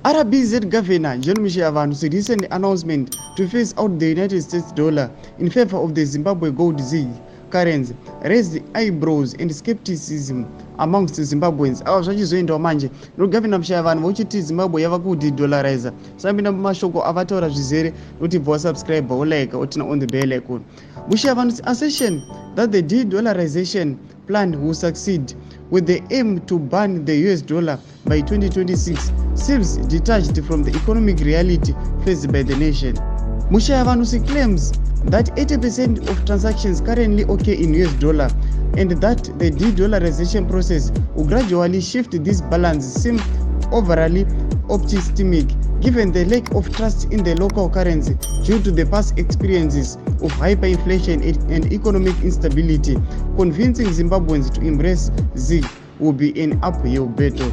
RBZ Governor John Mushiavanhu's recent announcement to phase out the United States dollar in favor of the Zimbabwe gold ZiG currency raised eyebrows and skepticism amongst Zimbabweans. Zvachizoendwa manje Governor Mushiavanhu vochiti Zimbabwe yava de-dollarize. Sambina mashoko avataura zvizere kuti bva subscribe like otina on the bell icon. Mushiavanhu's assertion that the de-dollarization plan will succeed with the aim to ban the US dollar by 2026 seems detached from the economic reality faced by the nation. Mushiavanhu claims that 80% of transactions currently occur in US dollar and that the de-dollarization process will gradually shift this balance seems overly optimistic given the lack of trust in the local currency due to the past experiences of hyperinflation and economic instability. Convincing Zimbabweans to embrace ZiG will be an uphill battle.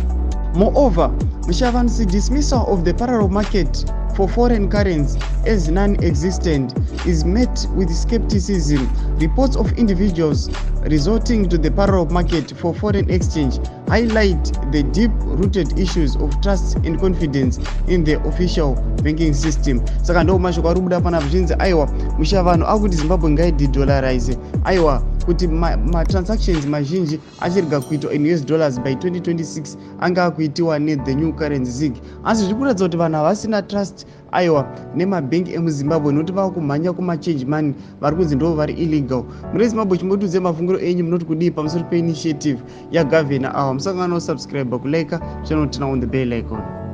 Moreover, Mushiavanhu's dismissal of the parallel market for foreign currencies as non-existent is met with skepticism. Reports of individuals resorting to the parallel market for foreign exchange highlight the deep-rooted issues of trust and confidence in the official banking system. Saka ndo mashoko ari kubuda pana zvichinzi aiwa Mushiavanhu akuti Zimbabwe ngaide-dollarize. Aiwa kuti ma-transactions mazhinji achirega kuitwa in US dollars by 2026 anga akuitiwa the new currency ZiG. Asi zviri kuratidza kuti vanhu havasina trust aiwa nemabhengi emuzimbabwe nokuti vava kumhanya kuma-change money vari kunzi ndo vari illegal. Muri Zimbabwe chimbotudze mafungiro enyu munoti kudii pamusoro pe-initiative yagovernor awa. Musangana no subscribe kulike channel tina on the bell icon.